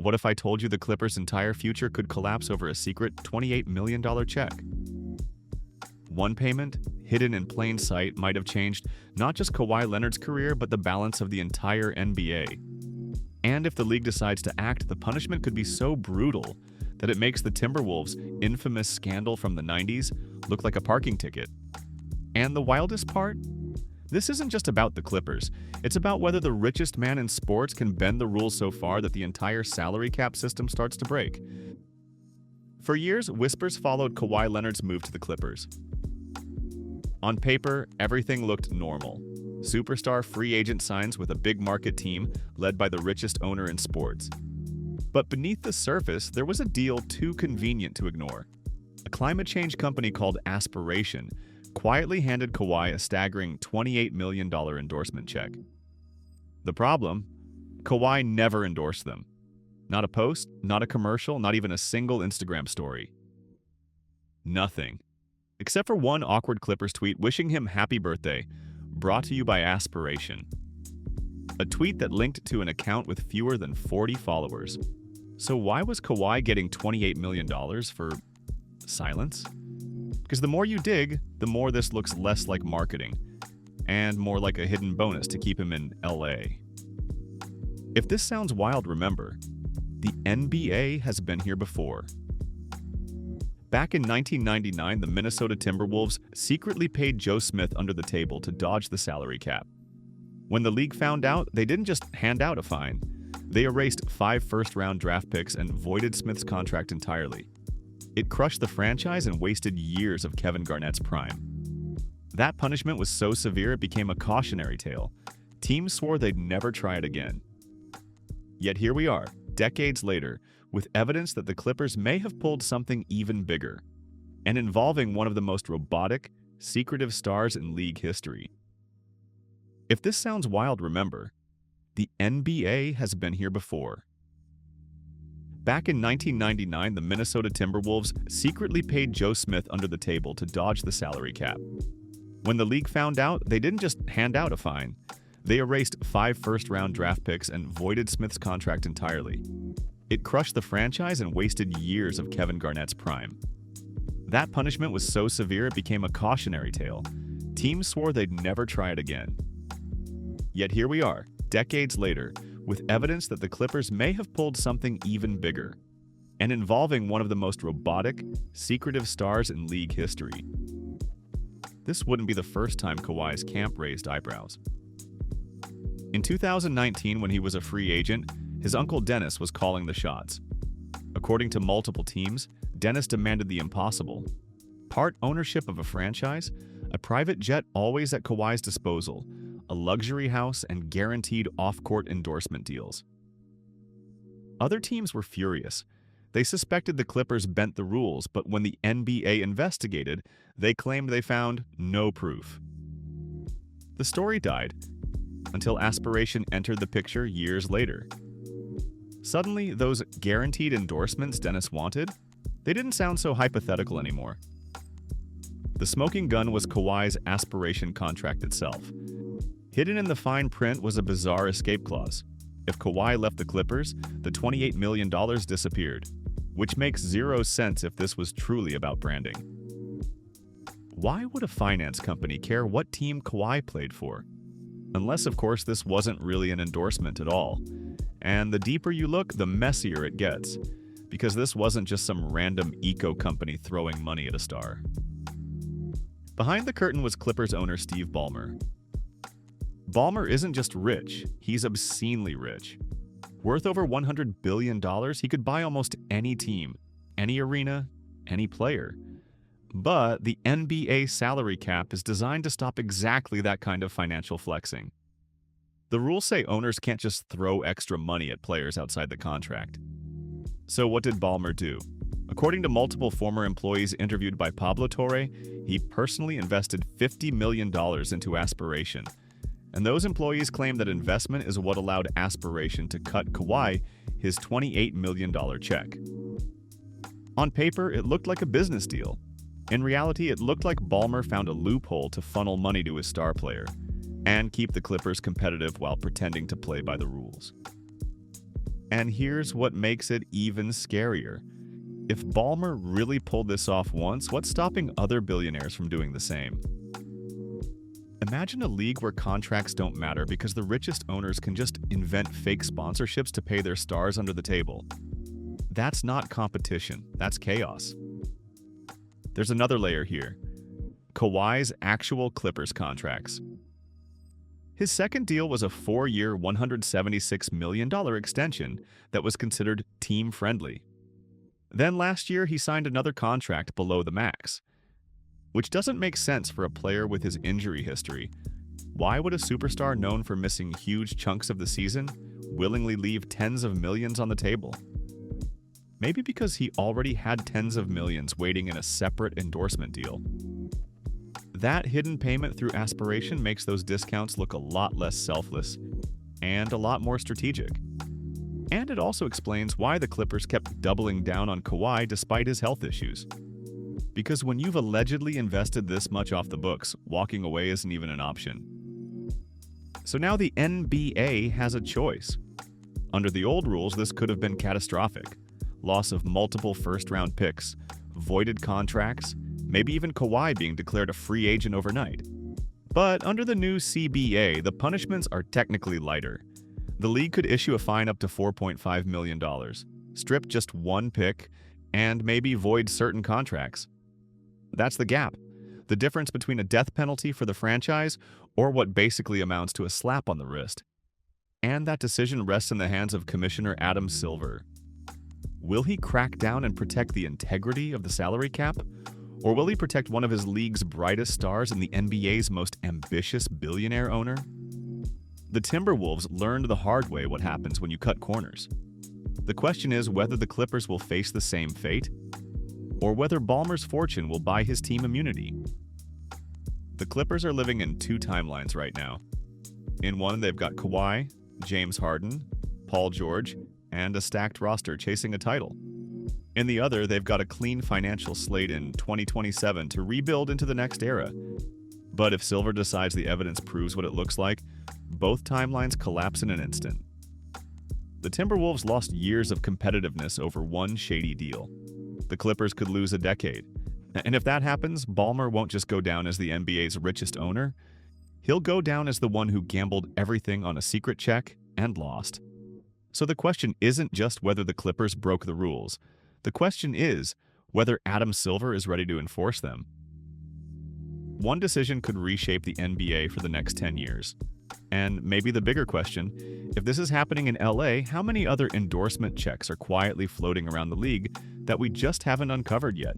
What if I told you the Clippers' entire future could collapse over a secret $28 million check? One payment, hidden in plain sight, might have changed not just Kawhi Leonard's career, but the balance of the entire NBA. And if the league decides to act, the punishment could be so brutal that it makes the Timberwolves' infamous scandal from the 90s look like a parking ticket. And the wildest part? This isn't just about the Clippers. It's about whether the richest man in sports can bend the rules so far that the entire salary cap system starts to break. For years, whispers followed Kawhi Leonard's move to the Clippers. On paper, everything looked normal. Superstar free agent signs with a big market team led by the richest owner in sports. But beneath the surface, there was a deal too convenient to ignore. A climate change company called Aspiration quietly handed Kawhi a staggering $28 million endorsement check. The problem? Kawhi never endorsed them. Not a post, not a commercial, not even a single Instagram story. Nothing. Except for one awkward Clippers tweet wishing him happy birthday, brought to you by Aspiration. A tweet that linked to an account with fewer than 40 followers. So why was Kawhi getting $28 million for silence? Because the more you dig, the more this looks less like marketing, and more like a hidden bonus to keep him in LA. If this sounds wild, remember, the NBA has been here before. Back in 1999, the Minnesota Timberwolves secretly paid Joe Smith under the table to dodge the salary cap. When the league found out, they didn't just hand out a fine. They erased 5 first-round draft picks and voided Smith's contract entirely. It crushed the franchise and wasted years of Kevin Garnett's prime. That punishment was so severe it became a cautionary tale. Teams swore they'd never try it again. Yet here we are, decades later, with evidence that the Clippers may have pulled something even bigger, and involving one of the most robotic, secretive stars in league history. If this sounds wild, remember, the NBA has been here before. Back in 1999, the Minnesota Timberwolves secretly paid Joe Smith under the table to dodge the salary cap. When the league found out, they didn't just hand out a fine. They erased 5 first-round draft picks and voided Smith's contract entirely. It crushed the franchise and wasted years of Kevin Garnett's prime. That punishment was so severe it became a cautionary tale. Teams swore they'd never try it again. Yet here we are, decades later, with evidence that the Clippers may have pulled something even bigger, and involving one of the most robotic, secretive stars in league history. This wouldn't be the first time Kawhi's camp raised eyebrows. In 2019, when he was a free agent, his uncle Dennis was calling the shots. According to multiple teams, Dennis demanded the impossible. Part ownership of a franchise, a private jet always at Kawhi's disposal, a luxury house, and guaranteed off-court endorsement deals. Other teams were furious. They suspected the Clippers bent the rules, but when the NBA investigated, they claimed they found no proof. The story died, until Aspiration entered the picture years later. Suddenly, those guaranteed endorsements Dennis wanted, they didn't sound so hypothetical anymore. The smoking gun was Kawhi's Aspiration contract itself. Hidden in the fine print was a bizarre escape clause. If Kawhi left the Clippers, the $28 million disappeared, which makes zero sense if this was truly about branding. Why would a finance company care what team Kawhi played for? Unless, of course, this wasn't really an endorsement at all. And the deeper you look, the messier it gets, because this wasn't just some random eco company throwing money at a star. Behind the curtain was Clippers owner Steve Ballmer. Ballmer isn't just rich, he's obscenely rich. Worth over $100 billion, he could buy almost any team, any arena, any player. But the NBA salary cap is designed to stop exactly that kind of financial flexing. The rules say owners can't just throw extra money at players outside the contract. So what did Ballmer do? According to multiple former employees interviewed by Pablo Torre, he personally invested $50 million into Aspiration. And those employees claim that investment is what allowed Aspiration to cut Kawhi his $28 million check. On paper, it looked like a business deal. In reality, it looked like Ballmer found a loophole to funnel money to his star player and keep the Clippers competitive while pretending to play by the rules. And here's what makes it even scarier. If Ballmer really pulled this off once, what's stopping other billionaires from doing the same? Imagine a league where contracts don't matter because the richest owners can just invent fake sponsorships to pay their stars under the table. That's not competition, that's chaos. There's another layer here. Kawhi's actual Clippers contracts. His second deal was a 4-year, $176 million extension that was considered team-friendly. Then last year, he signed another contract below the max, which doesn't make sense for a player with his injury history. Why would a superstar known for missing huge chunks of the season willingly leave tens of millions on the table? Maybe because he already had tens of millions waiting in a separate endorsement deal. That hidden payment through Aspiration makes those discounts look a lot less selfless and a lot more strategic. And it also explains why the Clippers kept doubling down on Kawhi despite his health issues. Because when you've allegedly invested this much off the books, walking away isn't even an option. So now the NBA has a choice. Under the old rules, this could have been catastrophic. Loss of multiple first-round picks, voided contracts, maybe even Kawhi being declared a free agent overnight. But under the new CBA, the punishments are technically lighter. The league could issue a fine up to $4.5 million, strip just one pick, and maybe void certain contracts. That's the gap. The difference between a death penalty for the franchise or what basically amounts to a slap on the wrist. And that decision rests in the hands of Commissioner Adam Silver. Will he crack down and protect the integrity of the salary cap? Or will he protect one of his league's brightest stars and the NBA's most ambitious billionaire owner? The Timberwolves learned the hard way what happens when you cut corners. The question is whether the Clippers will face the same fate, or whether Ballmer's fortune will buy his team immunity. The Clippers are living in two timelines right now. In one, they've got Kawhi, James Harden, Paul George, and a stacked roster chasing a title. In the other, they've got a clean financial slate in 2027 to rebuild into the next era. But if Silver decides the evidence proves what it looks like, both timelines collapse in an instant. The Timberwolves lost years of competitiveness over one shady deal. The Clippers could lose a decade. And if that happens, Ballmer won't just go down as the NBA's richest owner. He'll go down as the one who gambled everything on a secret check and lost. So the question isn't just whether the Clippers broke the rules. The question is whether Adam Silver is ready to enforce them. One decision could reshape the NBA for the next 10 years. And maybe the bigger question, if this is happening in LA, how many other endorsement checks are quietly floating around the league that we just haven't uncovered yet?